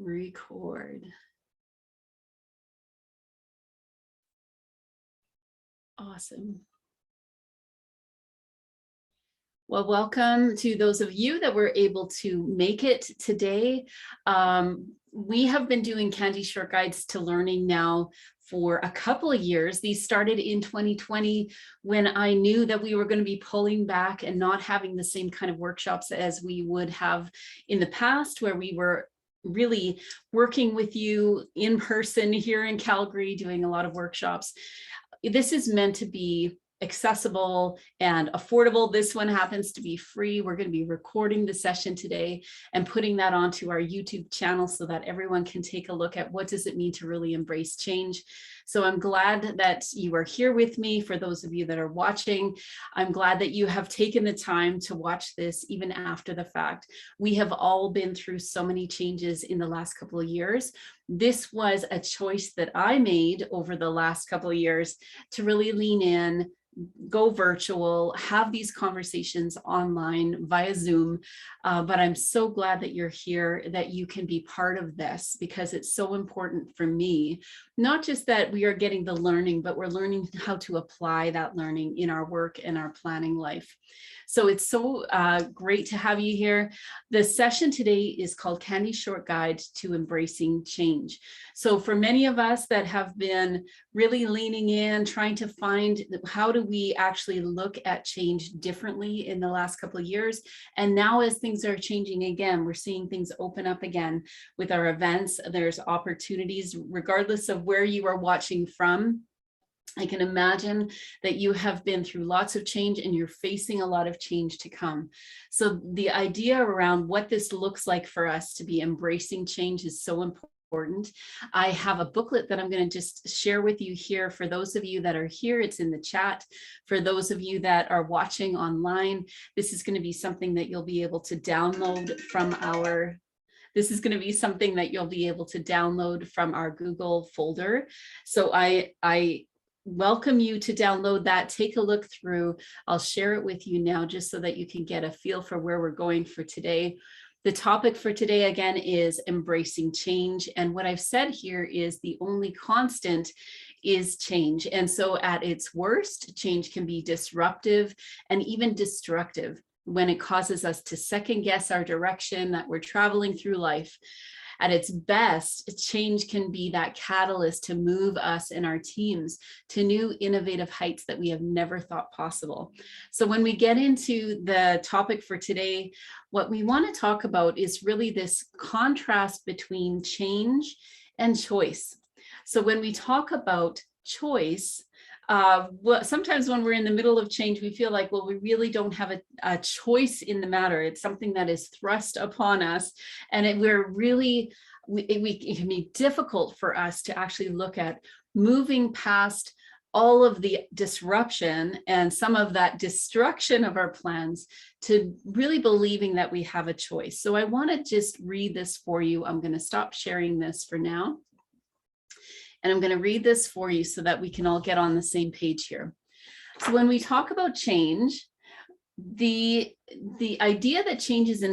Record. Awesome. Well, welcome to those of you that were able to make it today. We have been doing Candy Short Guides to Learning now for a couple of years. These started in 2020 when I knew that we were going to be pulling back and not having the same kind of workshops as we would have in the past, where we were really working with you in person here in Calgary, doing a lot of workshops. This is meant to be accessible and affordable. This one happens to be free. We're going to be recording the session today and putting that onto our YouTube channel so that everyone can take a look at what does it mean to really embrace change. So I'm glad that you are here with me. For those of you that are watching, I'm glad that you have taken the time to watch this even after the fact. We have all been through so many changes in the last couple of years. This was a choice that I made over the last couple of years to really lean in, go virtual, have these conversations online via Zoom. But I'm so glad that you're here, that you can be part of this, because it's so important for me, not just that we are getting the learning, but we're learning how to apply that learning in our work and our planning life. So it's so great to have you here. The session today is called Candy Short Guide to Embracing Change. So for many of us that have been really leaning in, trying to find how do we actually look at change differently in the last couple of years. And now as things are changing again, we're seeing things open up again with our events. There's opportunities regardless of where you are watching from. I can imagine that you have been through lots of change and you're facing a lot of change to come. So the idea around what this looks like for us to be embracing change is so important. I have a booklet that I'm going to just share with you here. For those of you that are here, it's in the chat. For those of you that are watching online, this is going to be something that you'll be able to download from our Google folder. So I welcome you to download that, take a look through. I'll share it with you now just so that you can get a feel for where we're going for today. The topic for today, again, is embracing change. And what I've said here is the only constant is change. And so at its worst, change can be disruptive and even destructive when it causes us to second guess our direction that we're traveling through life. At its best, change can be that catalyst to move us and our teams to new innovative heights that we have never thought possible. So when we get into the topic for today, what we want to talk about is really this contrast between change and choice. So when we talk about choice, sometimes when we're in the middle of change, we feel like, well, we really don't have a choice in the matter. It's something that is thrust upon us. And it can be difficult for us to actually look at moving past all of the disruption and some of that destruction of our plans to really believing that we have a choice. So I want to just read this for you. I'm going to stop sharing this for now. And I'm going to read this for you so that we can all get on the same page here. So when we talk about change, the idea that change is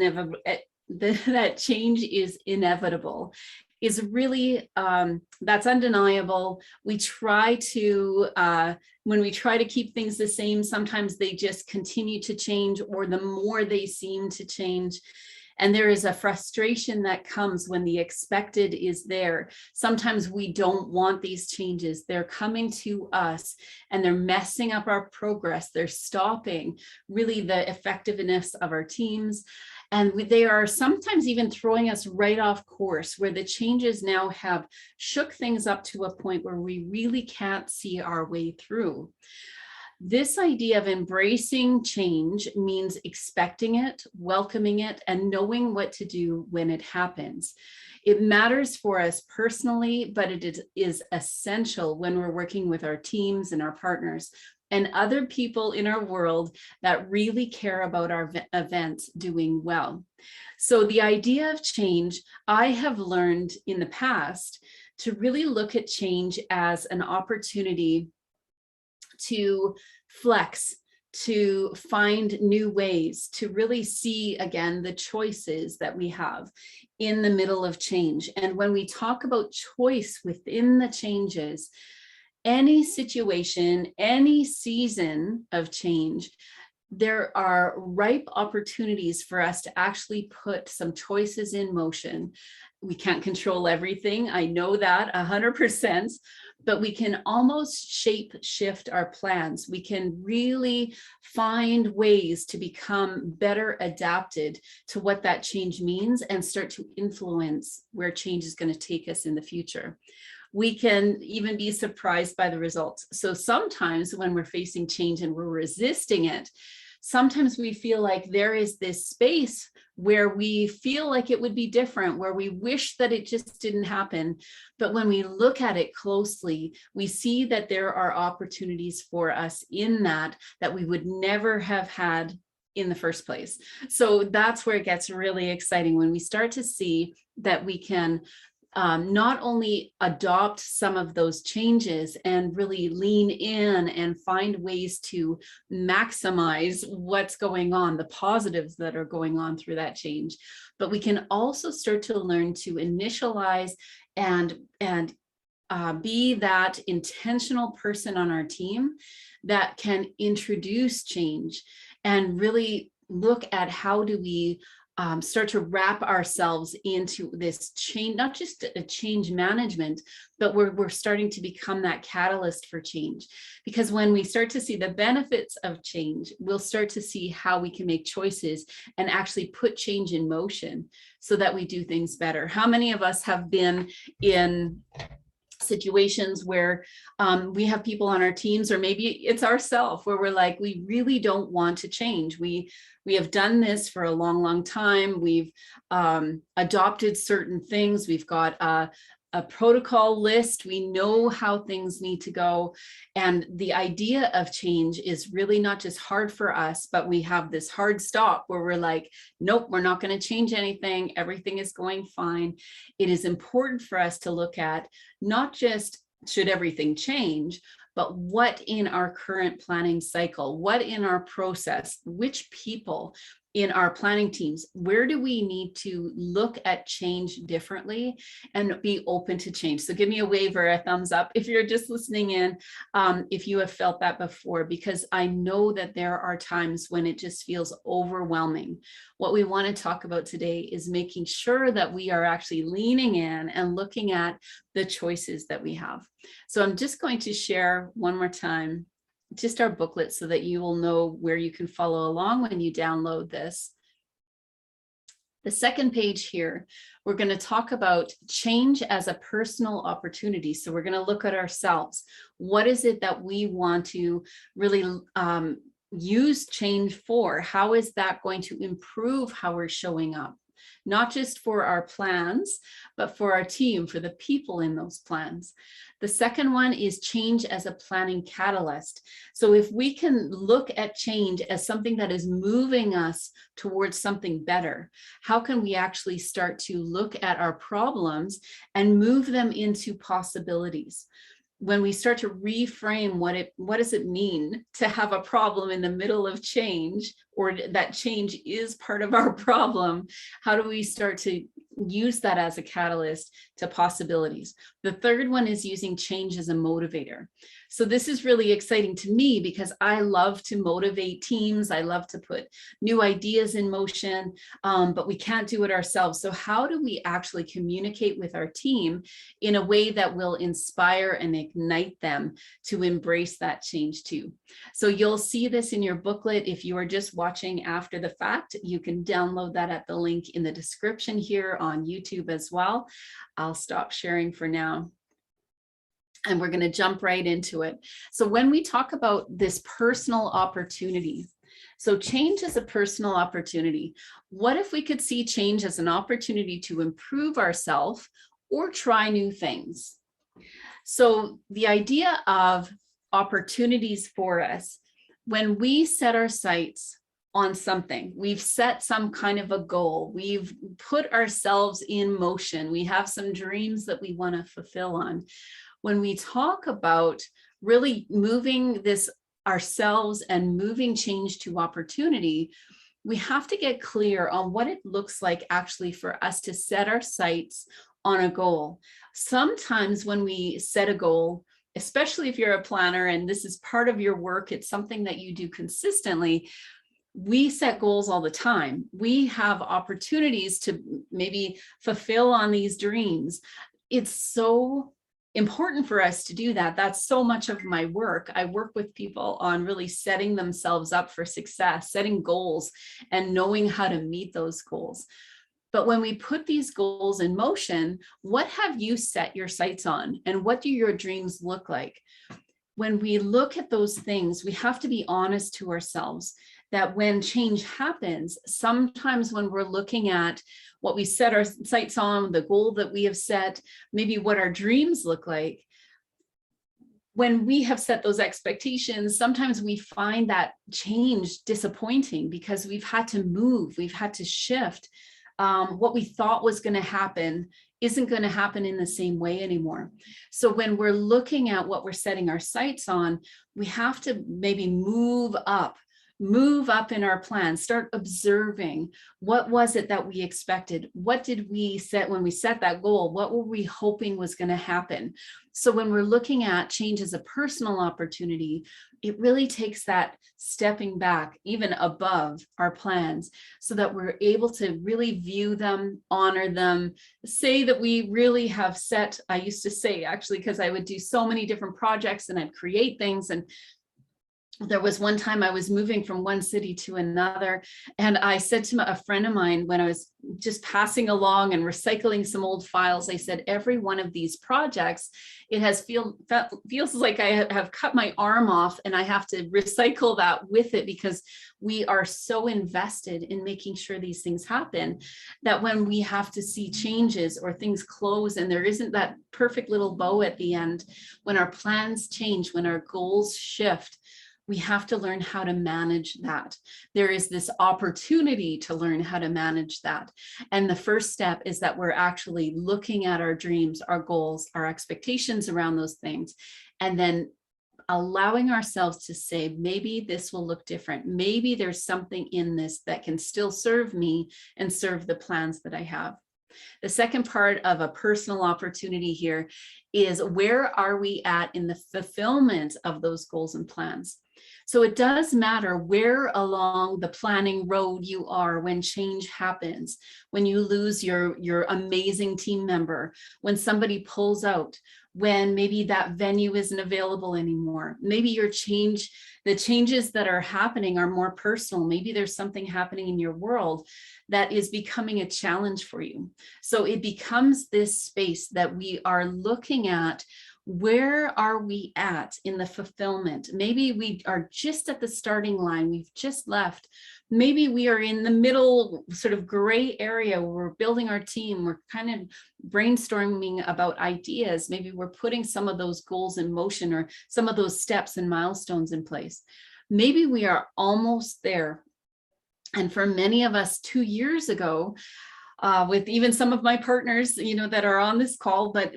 inevitable, is really, that's undeniable. We try to, when we try to keep things the same, sometimes they just continue to change, or the more they seem to change. And there is a frustration that comes when the expected is there. Sometimes we don't want these changes. They're coming to us and they're messing up our progress. They're stopping really the effectiveness of our teams. And they are sometimes even throwing us right off course, where the changes now have shook things up to a point where we really can't see our way through. This idea of embracing change means expecting it, welcoming it, and knowing what to do when it happens. It matters for us personally, but it is essential when we're working with our teams and our partners and other people in our world that really care about our events doing well. So the idea of change, I have learned in the past to really look at change as an opportunity to flex, to find new ways to really see again the choices that we have in the middle of change. And when we talk about choice within the changes, any situation, any season of change, there are ripe opportunities for us to actually put some choices in motion. We can't control everything. I know that 100%, but we can almost shift our plans. We can really find ways to become better adapted to what that change means and start to influence where change is going to take us in the future. We can even be surprised by the results. So sometimes when we're facing change and we're resisting it, sometimes we feel like there is this space where we feel like it would be different, where we wish that it just didn't happen. But when we look at it closely, we see that there are opportunities for us in that we would never have had in the first place. So that's where it gets really exciting, when we start to see that we can not only adopt some of those changes and really lean in and find ways to maximize what's going on, the positives that are going on through that change, but we can also start to learn to initialize and be that intentional person on our team that can introduce change and really look at how do we start to wrap ourselves into this change, not just a change management, but we're starting to become that catalyst for change. Because when we start to see the benefits of change, we'll start to see how we can make choices and actually put change in motion so that we do things better. How many of us have been in situations where we have people on our teams, or maybe it's ourselves, where we're like, we really don't want to change. We have done this for a long time. We've adopted certain things. We've got a protocol list. We know how things need to go. And the idea of change is really not just hard for us, but we have this hard stop where we're like, nope, we're not going to change anything. Everything is going fine. It is important for us to look at not just should everything change, but what in our current planning cycle, what in our process, which people in our planning teams, where do we need to look at change differently and be open to change? So give me a wave or a thumbs up if you're just listening in, if you have felt that before, because I know that there are times when it just feels overwhelming. What we want to talk about today is making sure that we are actually leaning in and looking at the choices that we have. So I'm just going to share one more time just our booklet so that you will know where you can follow along when you download this. The second page here, we're going to talk about change as a personal opportunity. So we're going to look at ourselves. What is it that we want to really use change for? How is that going to improve how we're showing up? Not just for our plans, but for our team, for the people in those plans. The second one is change as a planning catalyst. So if we can look at change as something that is moving us towards something better, how can we actually start to look at our problems and move them into possibilities? When we start to reframe what does it mean to have a problem in the middle of change, or that change is part of our problem, how do we start to use that as a catalyst to possibilities? The third one is using change as a motivator. So this is really exciting to me because I love to motivate teams. I love to put new ideas in motion, but we can't do it ourselves. So how do we actually communicate with our team in a way that will inspire and ignite them to embrace that change too? So you'll see this in your booklet. If you are just watching after the fact, you can download that at the link in the description here on YouTube as well. I'll stop sharing for now. And we're going to jump right into it. So when we talk about this personal opportunity, so change is a personal opportunity. What if we could see change as an opportunity to improve ourselves or try new things? So the idea of opportunities for us, when we set our sights on something, we've set some kind of a goal, we've put ourselves in motion, we have some dreams that we want to fulfill on. When we talk about really moving this ourselves and moving change to opportunity, we have to get clear on what it looks like actually for us to set our sights on a goal. Sometimes when we set a goal, especially if you're a planner and this is part of your work, it's something that you do consistently, we set goals all the time. We have opportunities to maybe fulfill on these dreams. It's so important for us to do that. That's so much of my work. I work with people on really setting themselves up for success, setting goals, and knowing how to meet those goals. But when we put these goals in motion, what have you set your sights on? And what do your dreams look like? When we look at those things, we have to be honest to ourselves that when change happens, sometimes when we're looking at what we set our sights on, the goal that we have set, maybe what our dreams look like, when we have set those expectations, sometimes we find that change disappointing because we've had to move, we've had to shift. What we thought was going to happen isn't going to happen in the same way anymore. So when we're looking at what we're setting our sights on, we have to maybe move up in our plan, start observing what was it that we expected? What did we set when we set that goal? What were we hoping was going to happen? So when we're looking at change as a personal opportunity, it really takes that stepping back even above our plans so that we're able to really view them, honor them, say that we really have set, I used to say actually, because I would do so many different projects and I'd create things, and there was one time I was moving from one city to another, and I said to a friend of mine when I was just passing along and recycling some old files, I said, every one of these projects, it has feels like I have cut my arm off and I have to recycle that with it, because we are so invested in making sure these things happen that when we have to see changes or things close and there isn't that perfect little bow at the end, when our plans change, when our goals shift, we have to learn how to manage that. There is this opportunity to learn how to manage that. And the first step is that we're actually looking at our dreams, our goals, our expectations around those things, and then allowing ourselves to say, maybe this will look different. Maybe there's something in this that can still serve me and serve the plans that I have. The second part of a personal opportunity here is, where are we at in the fulfillment of those goals and plans? So it does matter where along the planning road you are when change happens, when you lose your amazing team member, when somebody pulls out, when maybe that venue isn't available anymore. Maybe the changes that are happening are more personal. Maybe there's something happening in your world that is becoming a challenge for you. So it becomes this space that we are looking at. Where are we at in the fulfillment? Maybe we are just at the starting line. We've just left. Maybe we are in the middle sort of gray area where we're building our team. We're kind of brainstorming about ideas. Maybe we're putting some of those goals in motion or some of those steps and milestones in place. Maybe we are almost there. And for many of us 2 years ago, with even some of my partners, that are on this call, but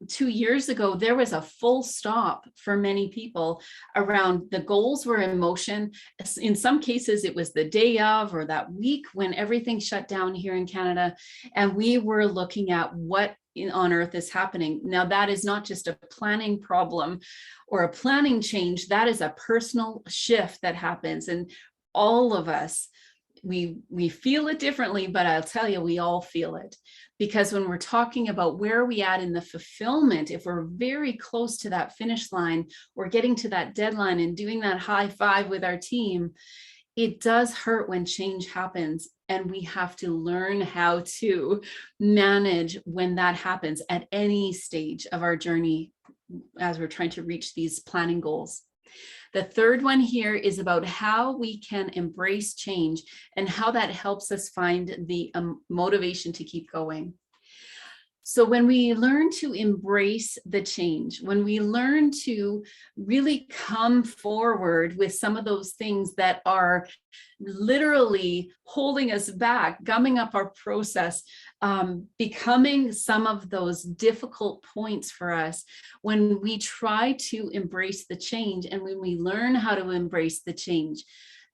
2 years ago, there was a full stop for many people around the goals were in motion. In some cases, it was the day of or that week when everything shut down here in Canada. And we were looking at what on earth is happening. Now, that is not just a planning problem or a planning change. That is a personal shift that happens. And all of us, we feel it differently, but I'll tell you, we all feel it. Because when we're talking about where are we at in the fulfillment, if we're very close to that finish line, or getting to that deadline and doing that high five with our team, it does hurt when change happens. And we have to learn how to manage when that happens at any stage of our journey as we're trying to reach these planning goals. The third one here is about how we can embrace change and how that helps us find the motivation to keep going. So when we learn to embrace the change, when we learn to really come forward with some of those things that are literally holding us back, gumming up our process, becoming some of those difficult points for us, when we try to embrace the change and when we learn how to embrace the change,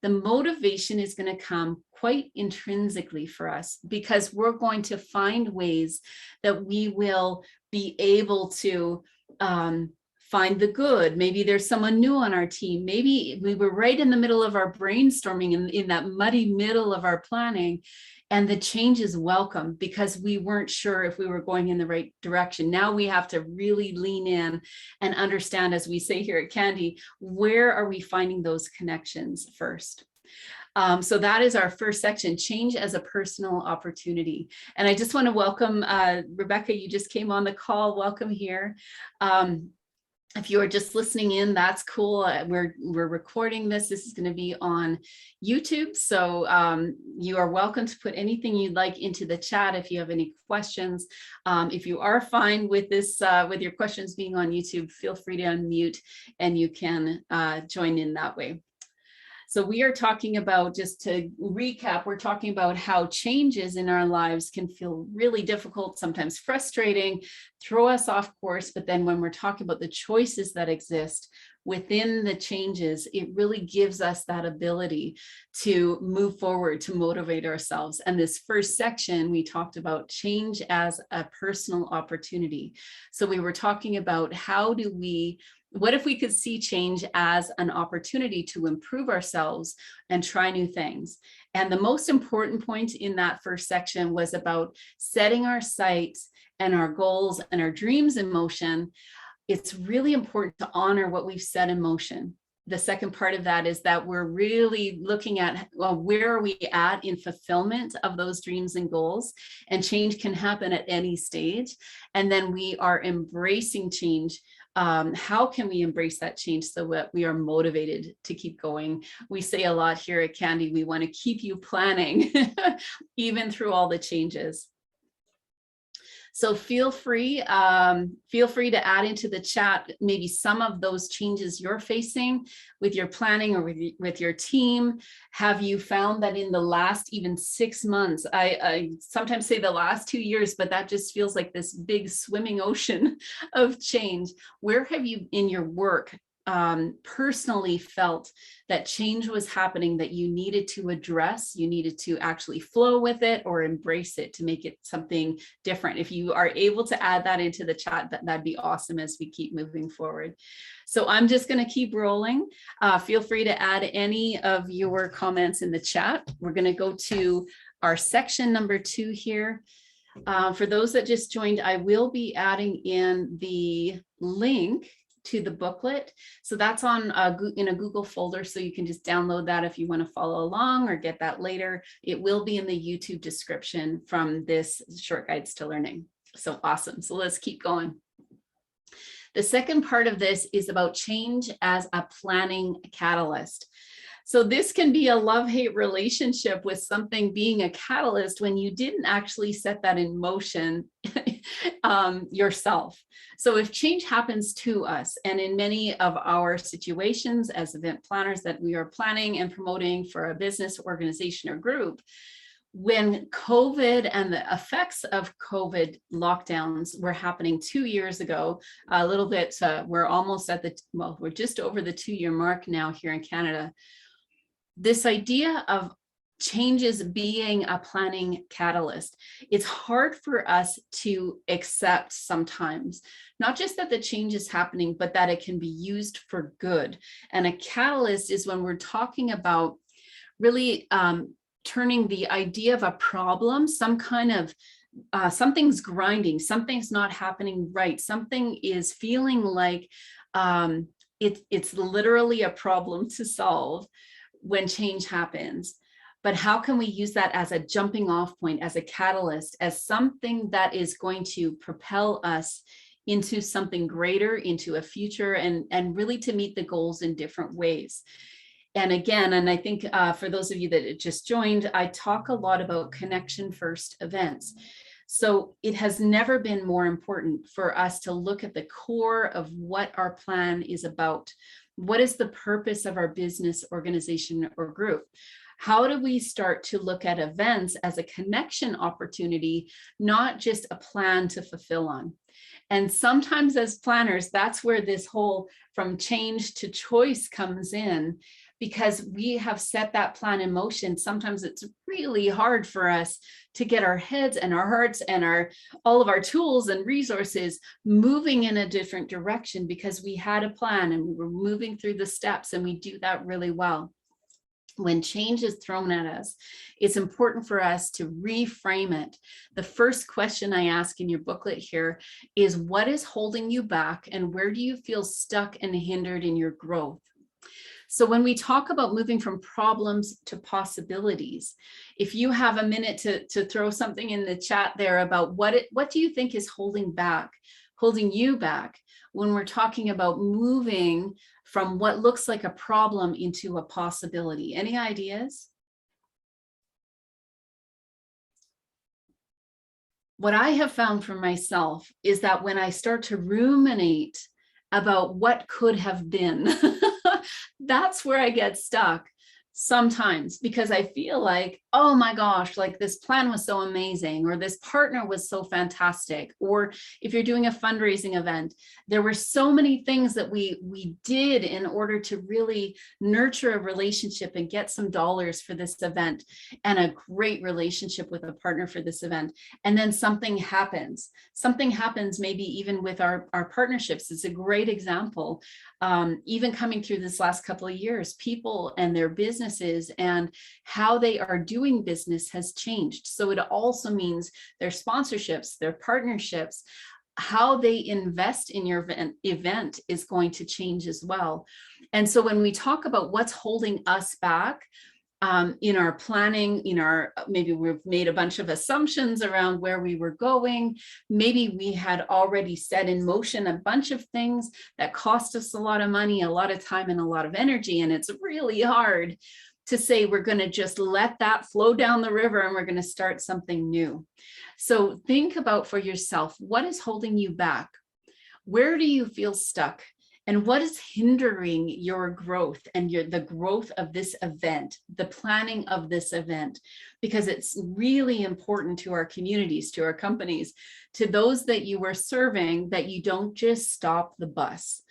the motivation is going to come quite intrinsically for us, because we're going to find ways that we will be able to find the good. Maybe there's someone new on our team. Maybe we were right in the middle of our brainstorming, in that muddy middle of our planning, and the change is welcome because we weren't sure if we were going in the right direction. Now we have to really lean in and understand, as we say here at Candy, where are we finding those connections first? So that is our first section, change as a personal opportunity. And I just want to welcome Rebecca, you just came on the call. Welcome here. If you are just listening in, that's cool. We're recording this. This is going to be on YouTube. So you are welcome to put anything you'd like into the chat if you have any questions. If you are fine with this, with your questions being on YouTube, feel free to unmute and you can join in that way. So we are talking about, just to recap, we're talking about how changes in our lives can feel really difficult, sometimes frustrating, throw us off course. But then when we're talking about the choices that exist within the changes, it really gives us that ability to move forward, to motivate ourselves. And this first section, we talked about change as a personal opportunity. So we were talking about what if we could see change as an opportunity to improve ourselves and try new things? And the most important point in that first section was about setting our sights and our goals and our dreams in motion. It's really important to honor what we've set in motion. The second part of that is that we're really looking at, well, where are we at in fulfillment of those dreams and goals? And change can happen at any stage. And then we are embracing change. How can we embrace that change so that we are motivated to keep going? We say a lot here at Candy, we want to keep you planning even through all the changes. So feel free to add into the chat maybe some of those changes you're facing with your planning or with your team. Have you found that in the last even 6 months, I sometimes say the last 2 years, but that just feels like this big swimming ocean of change. Where have you in your work personally felt that change was happening that you needed to address, you needed to actually flow with it or embrace it to make it something different? If you are able to add that into the chat, that'd be awesome as we keep moving forward. So I'm just going to keep rolling. Feel free to add any of your comments in the chat. We're going to go to our section number 2 here. For those that just joined, I will be adding in the link to the booklet. So that's in a Google folder, so you can just download that if you want to follow along or get that later. It will be in the YouTube description from this Short Guides to Learning. So awesome. So let's keep going. The second part of this is about change as a planning catalyst. So this can be a love-hate relationship with something being a catalyst when you didn't actually set that in motion yourself. So if change happens to us, and in many of our situations as event planners that we are planning and promoting for a business, organization, or group, when COVID and the effects of COVID lockdowns were happening 2 years ago, a little bit, we're almost at we're just over the 2-year mark now here in Canada. This idea of changes being a planning catalyst, it's hard for us to accept sometimes, not just that the change is happening, but that it can be used for good. And a catalyst is when we're talking about really turning the idea of a problem, some kind of something's grinding, something's not happening right, something is feeling like it's literally a problem to solve when change happens. But how can we use that as a jumping off point, as a catalyst, as something that is going to propel us into something greater, into a future, and really to meet the goals in different ways? And again, and I think for those of you that just joined, I talk a lot about connection first events. So it has never been more important for us to look at the core of what our plan is about. What is the purpose of our business, organization, or group? How do we start to look at events as a connection opportunity, not just a plan to fulfill on? And sometimes as planners, that's where this whole from change to choice comes in, because we have set that plan in motion. Sometimes it's really hard for us to get our heads and our hearts and all of our tools and resources moving in a different direction, because we had a plan and we were moving through the steps, and we do that really well. When change is thrown at us, it's important for us to reframe it. The first question I ask in your booklet here is, what is holding you back, and where do you feel stuck and hindered in your growth? So when we talk about moving from problems to possibilities, if you have a minute to throw something in the chat there about what do you think is holding you back when we're talking about moving from what looks like a problem into a possibility? Any ideas? What I have found for myself is that when I start to ruminate about what could have been, that's where I get stuck sometimes, because I feel like, oh my gosh, like this plan was so amazing, or this partner was so fantastic. Or if you're doing a fundraising event, there were so many things that we did in order to really nurture a relationship and get some dollars for this event, and a great relationship with a partner for this event. And then something happens maybe even with our partnerships. It's a great example. Even coming through this last couple of years, people and their businesses and how they are doing business has changed. So it also means their sponsorships, their partnerships, how they invest in your event is going to change as well. And so when we talk about what's holding us back, in our planning, maybe we've made a bunch of assumptions around where we were going. Maybe we had already set in motion a bunch of things that cost us a lot of money, a lot of time, and a lot of energy. And it's really hard to say we're going to just let that flow down the river and we're going to start something new. So think about for yourself, what is holding you back? Where do you feel stuck? And what is hindering your growth and the growth of this event, the planning of this event? Because it's really important to our communities, to our companies, to those that you are serving, that you don't just stop the bus.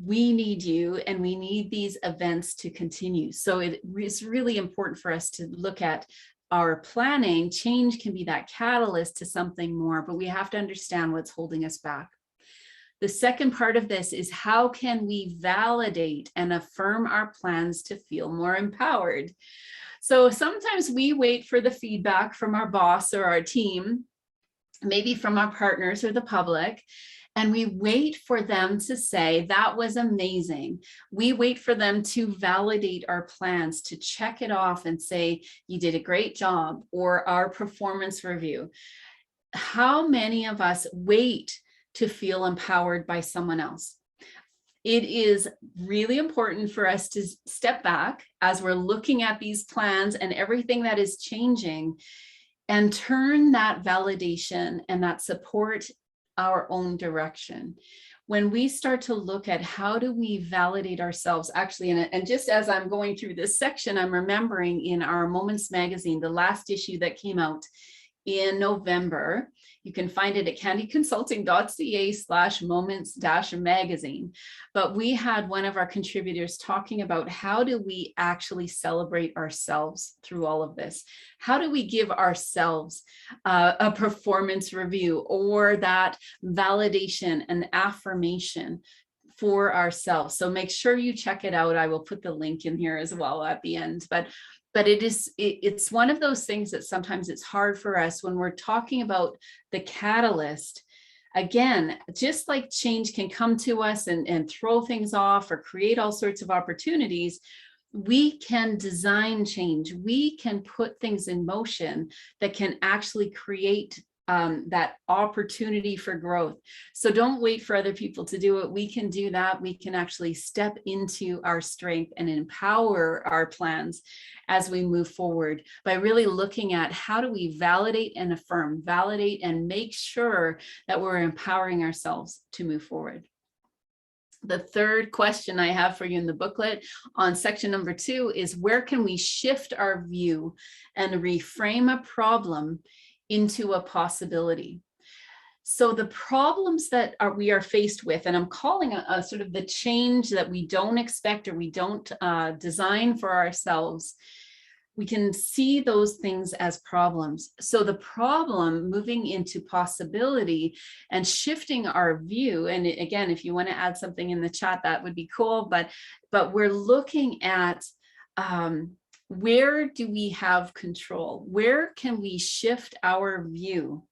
We need you, and we need these events to continue. So it's really important for us to look at our planning. Change can be that catalyst to something more, but we have to understand what's holding us back. The second part of this is, how can we validate and affirm our plans to feel more empowered? So sometimes we wait for the feedback from our boss or our team, maybe from our partners or the public, and we wait for them to say, that was amazing. We wait for them to validate our plans, to check it off and say, you did a great job, or our performance review. How many of us wait to feel empowered by someone else? It is really important for us to step back as we're looking at these plans and everything that is changing, and turn that validation and that support our own direction. When we start to look at how do we validate ourselves, actually, and just as I'm going through this section, I'm remembering in our Moments magazine, the last issue that came out in November. You can find it at CandyConsulting.ca/moments-magazine. But we had one of our contributors talking about, how do we actually celebrate ourselves through all of this? How do we give ourselves a performance review, or that validation and affirmation for ourselves? So make sure you check it out. I will put the link in here as well at the end. But it's one of those things that sometimes it's hard for us when we're talking about the catalyst. Again, just like change can come to us and throw things off or create all sorts of opportunities, we can design change. We can put things in motion that can actually create that opportunity for growth. So don't wait for other people to do it. We can do that. We can actually step into our strength and empower our plans as we move forward by really looking at how do we validate and affirm, validate and make sure that we're empowering ourselves to move forward. The third question I have for you in the booklet on section number 2 is, where can we shift our view and reframe a problem into a possibility? So the problems that we are faced with, and I'm calling a sort of the change that we don't expect or we don't design for ourselves, we can see those things as problems. So the problem moving into possibility and shifting our view, and again, if you want to add something in the chat, that would be cool, but we're looking at where do we have control? Where can we shift our view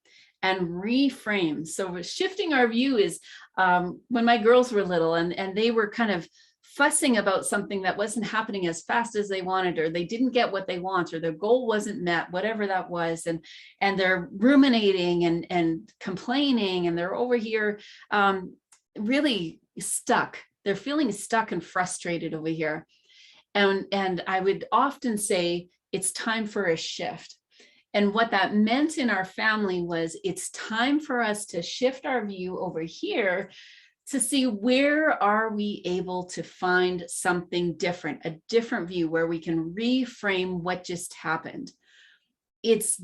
and reframe? So shifting our view is when my girls were little and they were kind of fussing about something that wasn't happening as fast as they wanted, or they didn't get what they want, or their goal wasn't met, whatever that was, and they're ruminating and complaining, and they're over here really stuck. They're feeling stuck and frustrated over here. And I would often say it's time for a shift. And what that meant in our family was it's time for us to shift our view over here to see where are we able to find something different, a different view where we can reframe what just happened. It's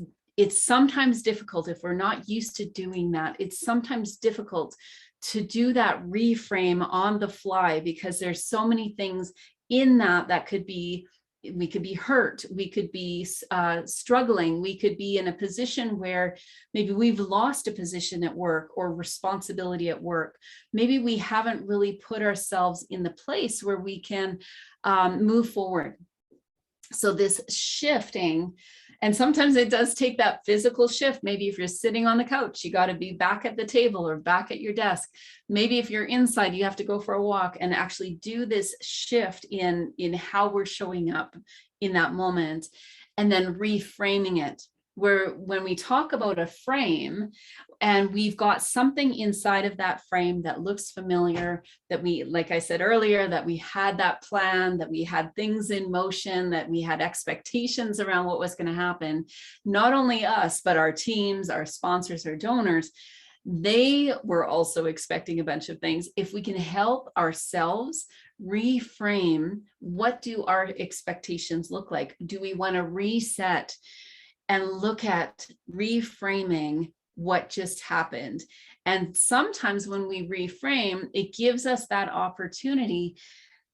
sometimes difficult if we're not used to doing that. It's sometimes difficult to do that reframe on the fly because there's so many things in that could be, we could be hurt, we could be struggling, we could be in a position where maybe we've lost a position at work or responsibility at work. Maybe we haven't really put ourselves in the place where we can move forward. So this shifting, and sometimes it does take that physical shift. Maybe if you're sitting on the couch, you got to be back at the table or back at your desk. Maybe if you're inside, you have to go for a walk and actually do this shift in how we're showing up in that moment, and then reframing it. Where when we talk about a frame and we've got something inside of that frame that looks familiar, that we, like I said earlier, that we had that plan, that we had things in motion, that we had expectations around what was going to happen, not only us, but our teams, our sponsors, our donors, they were also expecting a bunch of things. If we can help ourselves reframe, what do our expectations look like? Do we want to reset and look at reframing what just happened? And sometimes when we reframe, it gives us that opportunity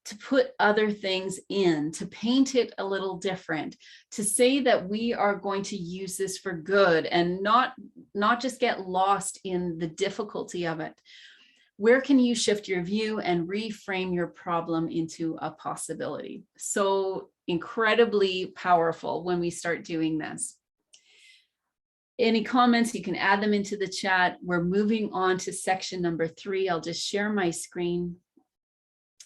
to put other things in, to paint it a little different, to say that we are going to use this for good and not just get lost in the difficulty of it. Where can you shift your view and reframe your problem into a possibility? So incredibly powerful when we start doing this. Any comments, you can add them into the chat. We're moving on to section number 3. I'll just share my screen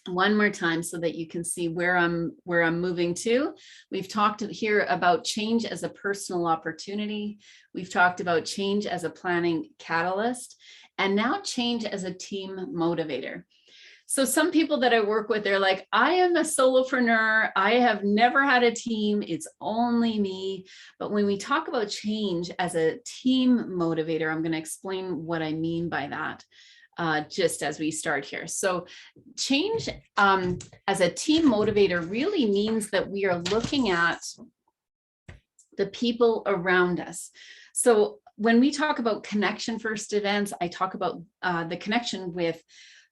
one more time so that you can see where I'm moving to. We've talked here about change as a personal opportunity. We've talked about change as a planning catalyst, and now change as a team motivator. So some people that I work with, they're like, I am a solopreneur. I have never had a team. It's only me. But when we talk about change as a team motivator, I'm going to explain what I mean by that just as we start here. So change as a team motivator really means that we are looking at the people around us. So when we talk about connection first events, I talk about the connection with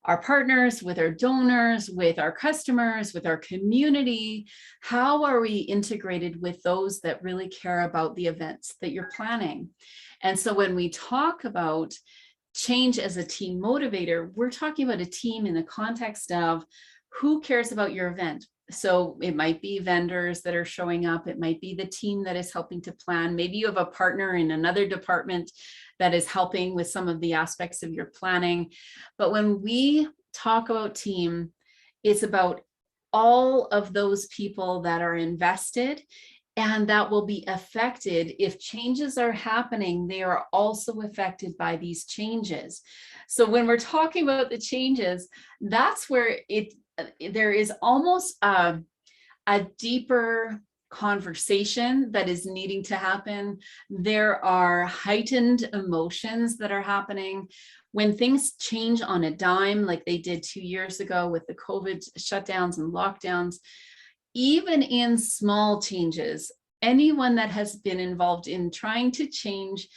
our partners, with our donors, with our customers, with our community. How are we integrated with those that really care about the events that you're planning? And so when we talk about change as a team motivator, we're talking about a team in the context of who cares about your event. So it might be vendors that are showing up. It might be the team that is helping to plan. Maybe you have a partner in another department that is helping with some of the aspects of your planning. But when we talk about team, it's about all of those people that are invested and that will be affected. If changes are happening, they are also affected by these changes. So when we're talking about the changes, that's where there is almost a deeper conversation that is needing to happen. There are heightened emotions that are happening. When things change on a dime, like they did 2 years ago with the COVID shutdowns and lockdowns, even in small changes, anyone that has been involved in trying to change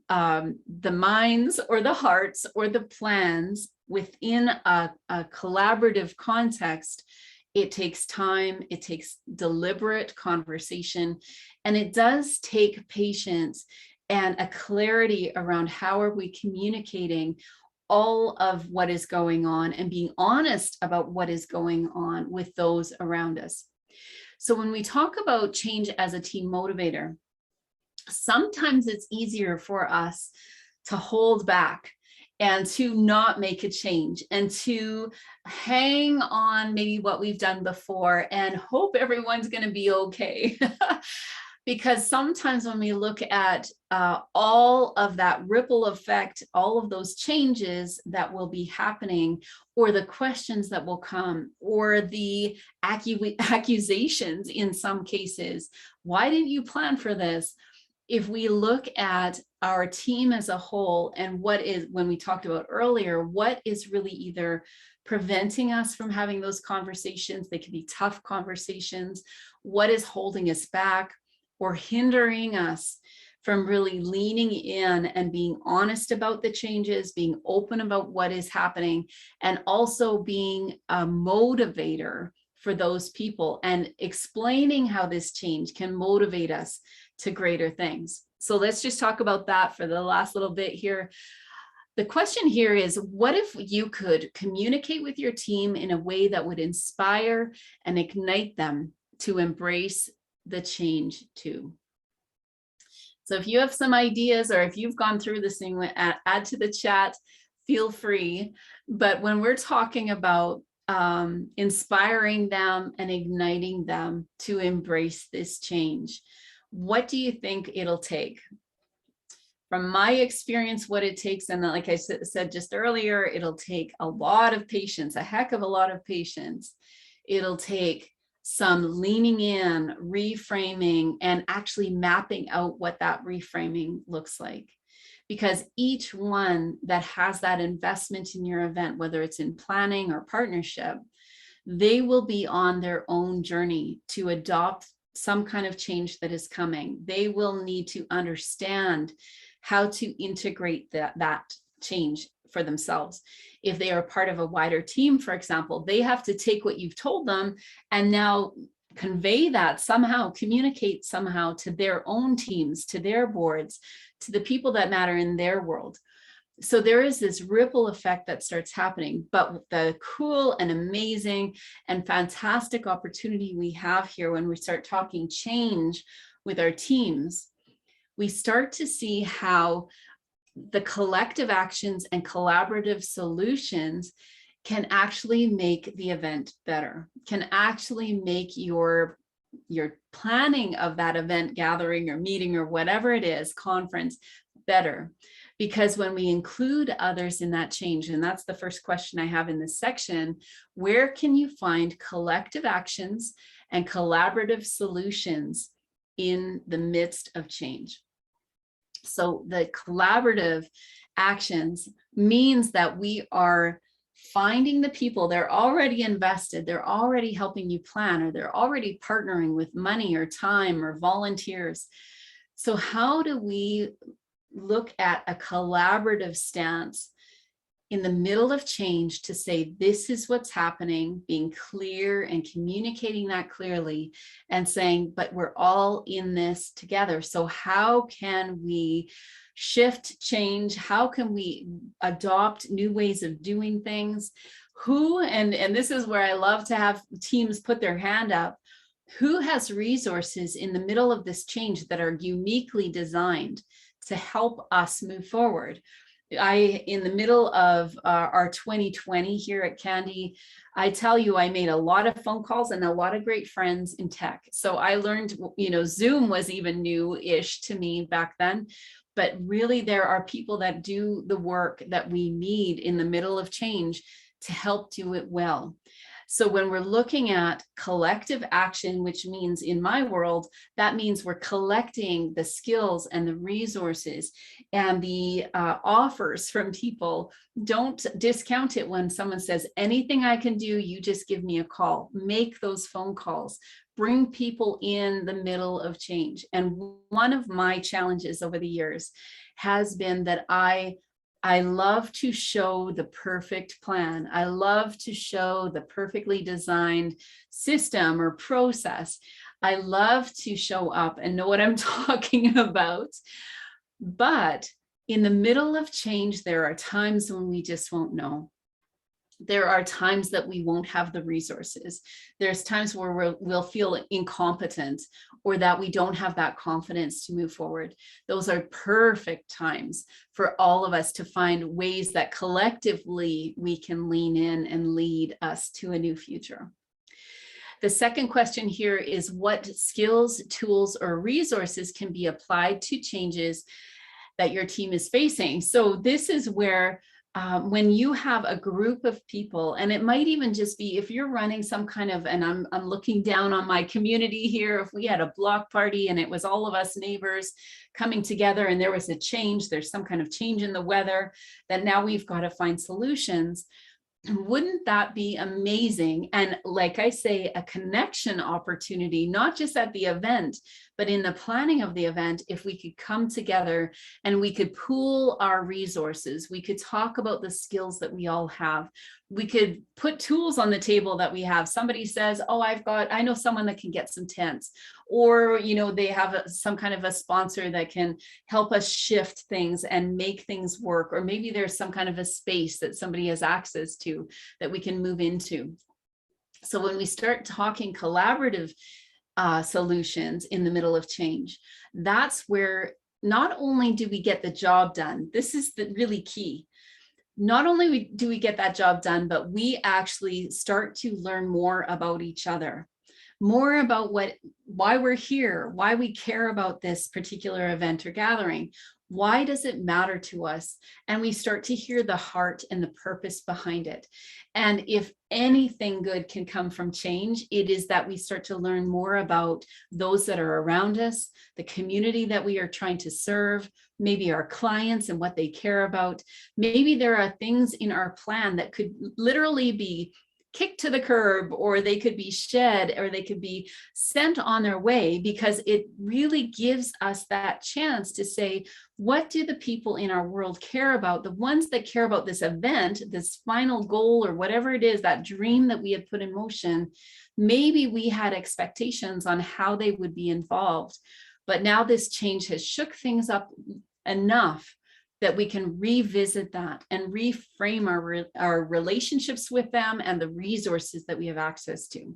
the minds or the hearts or the plans within a collaborative context, it takes time, it takes deliberate conversation, and it does take patience and a clarity around how are we communicating all of what is going on and being honest about what is going on with those around us. So when we talk about change as a team motivator, sometimes it's easier for us to hold back and to not make a change and to hang on maybe what we've done before and hope everyone's going to be okay. Because sometimes when we look at all of that ripple effect, all of those changes that will be happening, or the questions that will come, or the accusations in some cases, why didn't you plan for this? If we look at our team as a whole and what is, when we talked about earlier, what is really either preventing us from having those conversations, they can be tough conversations, what is holding us back or hindering us from really leaning in and being honest about the changes, being open about what is happening, and also being a motivator for those people and explaining how this change can motivate us to greater things. So let's just talk about that for the last little bit here. The question here is, what if you could communicate with your team in a way that would inspire and ignite them to embrace the change too? So if you have some ideas, or if you've gone through this thing, add to the chat, feel free. But when we're talking about inspiring them and igniting them to embrace this change, what do you think it'll take? From my experience, what it takes, and like I said just earlier, it'll take a lot of patience, a heck of a lot of patience. It'll take some leaning in, reframing, and actually mapping out what that reframing looks like. Because each one that has that investment in your event, whether it's in planning or partnership, they will be on their own journey to adopt some kind of change that is coming. They will need to understand how to integrate that change for themselves. If they are part of a wider team, for example, they have to take what you've told them and now convey that somehow, communicate somehow to their own teams, to their boards, to the people that matter in their world. So there is this ripple effect that starts happening. But the cool and amazing and fantastic opportunity we have here when we start talking change with our teams, we start to see how the collective actions and collaborative solutions can actually make the event better, can actually make your planning of that event, gathering or meeting or whatever it is, conference, better. Because when we include others in that change, and that's the first question I have in this section, where can you find collective actions and collaborative solutions in the midst of change? So the collaborative actions means that we are finding the people, they're already invested, they're already helping you plan, or they're already partnering with money or time or volunteers. So how do we look at a collaborative stance in the middle of change to say, this is what's happening, being clear and communicating that clearly and saying, but we're all in this together. So how can we shift change? How can we adopt new ways of doing things? Who, and this is where I love to have teams put their hand up, who has resources in the middle of this change that are uniquely designed to help us move forward? in the middle of our 2020 here at Candy, I tell you, I made a lot of phone calls and a lot of great friends in tech. So I learned, Zoom was even new-ish to me back then. But really, there are people that do the work that we need in the middle of change to help do it well. So when we're looking at collective action, which means in my world, that means we're collecting the skills and the resources and the offers from people. Don't discount it when someone says, anything I can do, you just give me a call. Make those phone calls. Bring people in the middle of change. And one of my challenges over the years has been that I love to show the perfect plan. I love to show the perfectly designed system or process. I love to show up and know what I'm talking about. But in the middle of change, there are times when we just won't know. There are times that we won't have the resources. There's times where we'll feel incompetent or that we don't have that confidence to move forward. Those are perfect times for all of us to find ways that collectively we can lean in and lead us to a new future. The second question here is, what skills, tools, or resources can be applied to changes that your team is facing? So this is where when you have a group of people, and it might even just be if you're running some kind of, and I'm looking down on my community here, if we had a block party and it was all of us neighbors coming together and there was a change, there's some kind of change in the weather, that now we've got to find solutions. Wouldn't that be amazing? And like I say, a connection opportunity, not just at the event, but in the planning of the event, if we could come together and we could pool our resources, we could talk about the skills that we all have. We could put tools on the table that we have. Somebody says, oh, I know someone that can get some tents, or, they have some kind of a sponsor that can help us shift things and make things work. Or maybe there's some kind of a space that somebody has access to that we can move into. So when we start talking collaborative solutions in the middle of change, that's where not only do we get the job done, this is the really key. Not only do we get that job done, but we actually start to learn more about each other, more about why we're here, why we care about this particular event or gathering. Why does it matter to us? And we start to hear the heart and the purpose behind it. And if anything good can come from change, it is that we start to learn more about those that are around us, the community that we are trying to serve, maybe our clients and what they care about. Maybe there are things in our plan that could literally be kicked to the curb, or they could be shed, or they could be sent on their way, because it really gives us that chance to say, what do the people in our world care about? The ones that care about this event, this final goal, or whatever it is, that dream that we had put in motion, maybe we had expectations on how they would be involved. But now this change has shook things up enough that we can revisit that and reframe our relationships with them and the resources that we have access to.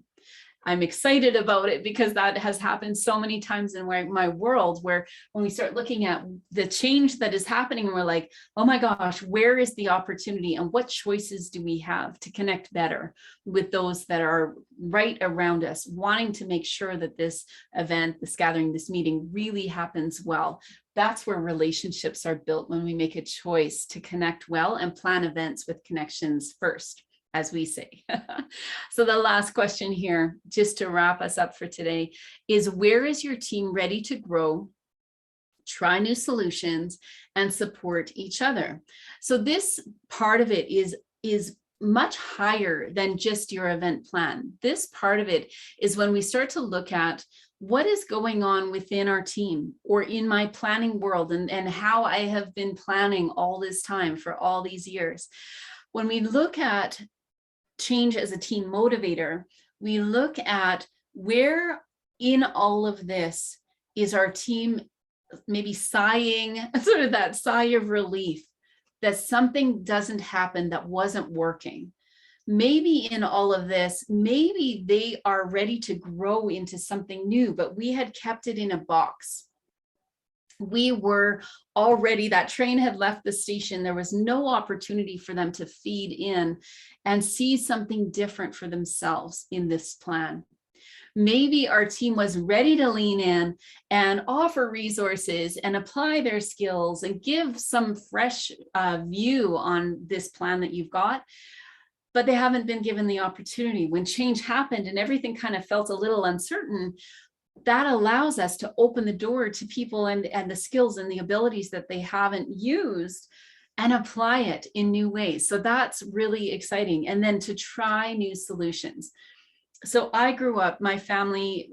I'm excited about it because that has happened so many times in my world, where when we start looking at the change that is happening, we're like, oh my gosh, where is the opportunity and what choices do we have to connect better with those that are right around us, wanting to make sure that this event, this gathering, this meeting really happens well. That's where relationships are built, when we make a choice to connect well and plan events with connections first, as we say. So the last question here, just to wrap us up for today, is where is your team ready to grow, try new solutions, and support each other? So this part of it is much higher than just your event plan. This part of it is when we start to look at what is going on within our team or in my planning world, and how I have been planning all this time for all these years. When we look at change as a team motivator, we look at where in all of this is our team maybe sighing, sort of that sigh of relief that something doesn't happen that wasn't working. Maybe in all of this, maybe they are ready to grow into something new, but we had kept it in a box. We were already, that train had left the station. There was no opportunity for them to feed in and see something different for themselves in this plan. Maybe our team was ready to lean in and offer resources and apply their skills and give some fresh view on this plan that you've got, but they haven't been given the opportunity. When change happened and everything kind of felt a little uncertain, that allows us to open the door to people and the skills and the abilities that they haven't used and apply it in new ways. So that's really exciting. And then to try new solutions. So I grew up, my family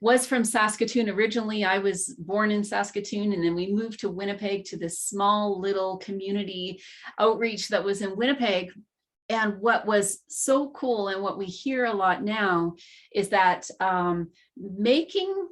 was from Saskatoon originally. I was born in Saskatoon, and then we moved to Winnipeg, to this small little community outreach that was in Winnipeg. And what was so cool, and what we hear a lot now, is that making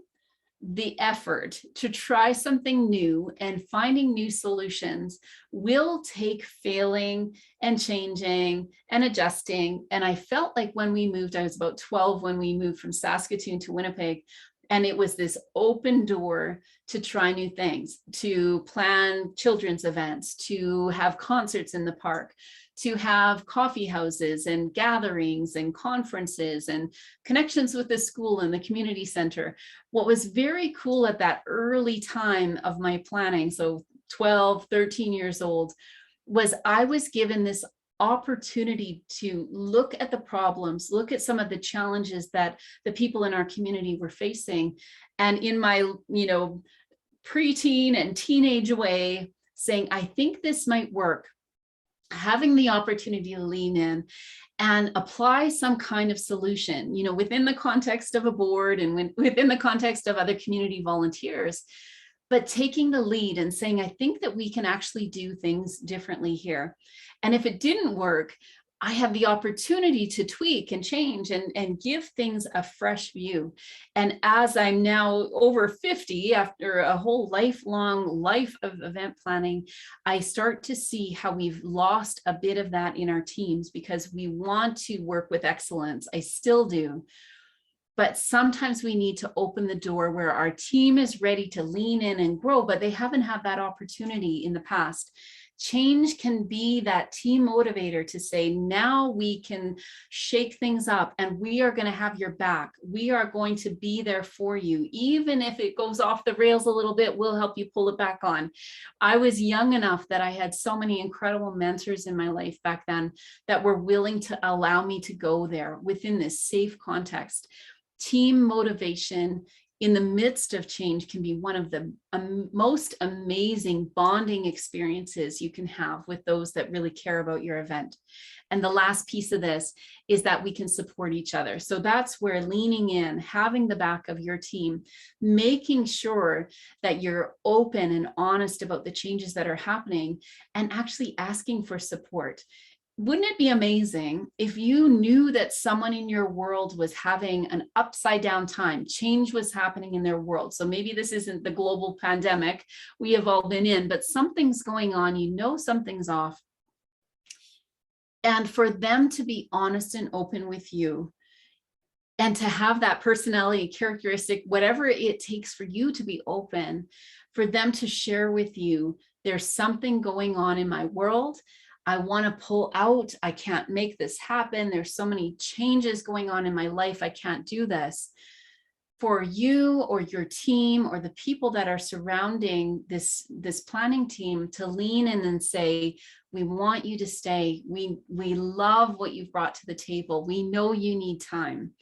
the effort to try something new and finding new solutions will take failing and changing and adjusting. And I felt like when we moved, I was about 12 when we moved from Saskatoon to Winnipeg. And it was this open door to try new things, to plan children's events, to have concerts in the park, to have coffee houses and gatherings and conferences and connections with the school and the community center. What was very cool at that early time of my planning, so 12, 13 years old, was I was given this opportunity to look at the problems, look at some of the challenges that the people in our community were facing. And in my, preteen and teenage way, saying, I think this might work. Having the opportunity to lean in and apply some kind of solution, within the context of a board and within the context of other community volunteers, but taking the lead and saying, I think that we can actually do things differently here. And if it didn't work, I have the opportunity to tweak and change and give things a fresh view. And as I'm now over 50, after a whole lifelong life of event planning, I start to see how we've lost a bit of that in our teams because we want to work with excellence. I still do. But sometimes we need to open the door where our team is ready to lean in and grow, but they haven't had that opportunity in the past. Change can be that team motivator to say, now we can shake things up and we are going to have your back. We are going to be there for you. Even if it goes off the rails a little bit, we'll help you pull it back on. I was young enough that I had so many incredible mentors in my life back then that were willing to allow me to go there within this safe context. Team motivation in the midst of change can be one of the most amazing bonding experiences you can have with those that really care about your event. And the last piece of this is that we can support each other. So that's where leaning in, having the back of your team, making sure that you're open and honest about the changes that are happening and actually asking for support. Wouldn't it be amazing if you knew that someone in your world was having an upside down time, change was happening in their world? So maybe this isn't the global pandemic we have all been in, but something's going on, something's off. And for them to be honest and open with you and to have that personality characteristic, whatever it takes for you to be open, for them to share with you, there's something going on in my world. I want to pull out. I can't make this happen. There's so many changes going on in my life. I can't do this. For you or your team or the people that are surrounding this planning team to lean in and say, we want you to stay. We love what you've brought to the table. We know you need time,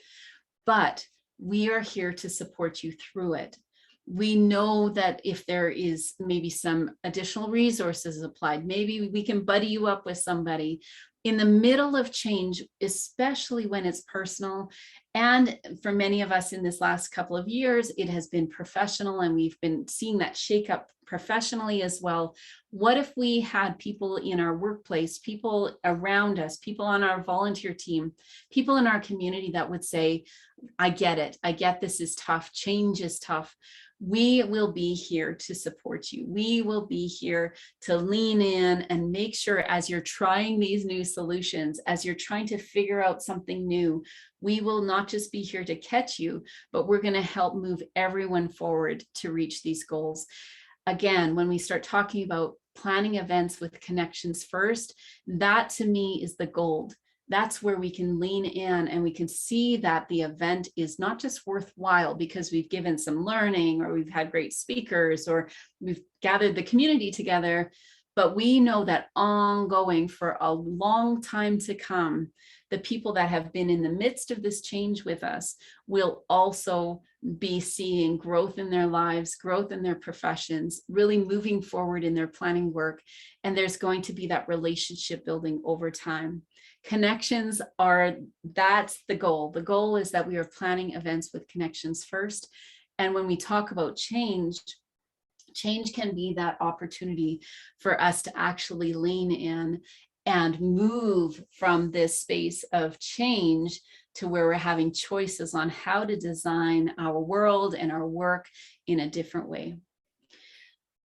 but we are here to support you through it. We know that if there is maybe some additional resources applied, maybe we can buddy you up with somebody in the middle of change, especially when it's personal. And for many of us in this last couple of years, it has been professional, and we've been seeing that shake up professionally as well. What if we had people in our workplace, people around us, people on our volunteer team, people in our community that would say, I get it. I get this is tough. Change is tough. We will be here to support you. We will be here to lean in and make sure as you're trying these new solutions, as you're trying to figure out something new, we will not just be here to catch you, but we're going to help move everyone forward to reach these goals. Again, when we start talking about planning events with connections first, that to me is the gold. That's where we can lean in and we can see that the event is not just worthwhile because we've given some learning or we've had great speakers or we've gathered the community together, but we know that ongoing for a long time to come, the people that have been in the midst of this change with us will also be seeing growth in their lives, growth in their professions, really moving forward in their planning work. And there's going to be that relationship building over time. Connections are, that's the goal. The goal is that we are planning events with connections first. And when we talk about change can be that opportunity for us to actually lean in and move from this space of change to where we're having choices on how to design our world and our work in a different way.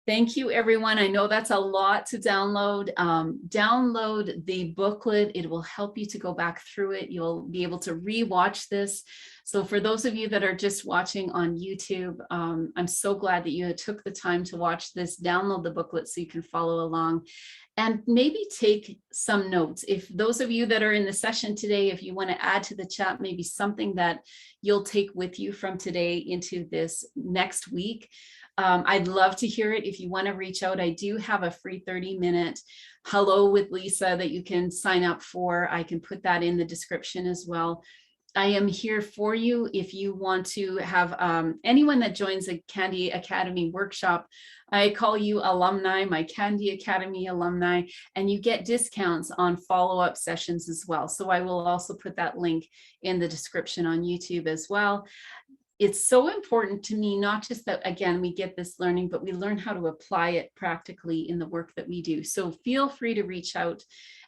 Thank you, everyone. I know that's a lot to download. Download the booklet. It will help you to go back through it. You'll be able to re-watch this. So for those of you that are just watching on YouTube, I'm so glad that you took the time to watch this. Download the booklet so you can follow along and maybe take some notes. If those of you that are in the session today, if you want to add to the chat, maybe something that you'll take with you from today into this next week, I'd love to hear it. If you want to reach out, I do have a free 30-minute Hello with Lisa that you can sign up for. I can put that in the description as well. I am here for you if you want to have anyone that joins a Candy Academy workshop. I call you alumni, my Candy Academy alumni, and you get discounts on follow-up sessions as well. So I will also put that link in the description on YouTube as well. It's so important to me, not just that, again, we get this learning, but we learn how to apply it practically in the work that we do. So feel free to reach out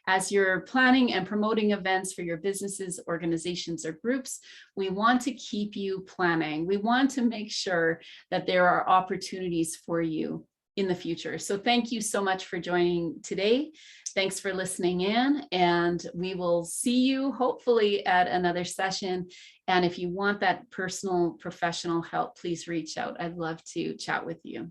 as you're planning and promoting events for your businesses, organizations, or groups. We want to keep you planning. We want to make sure that there are opportunities for you in the future. So thank you so much for joining today. Thanks for listening in, and we will see you hopefully at another session. And if you want that personal, professional help, please reach out. I'd love to chat with you.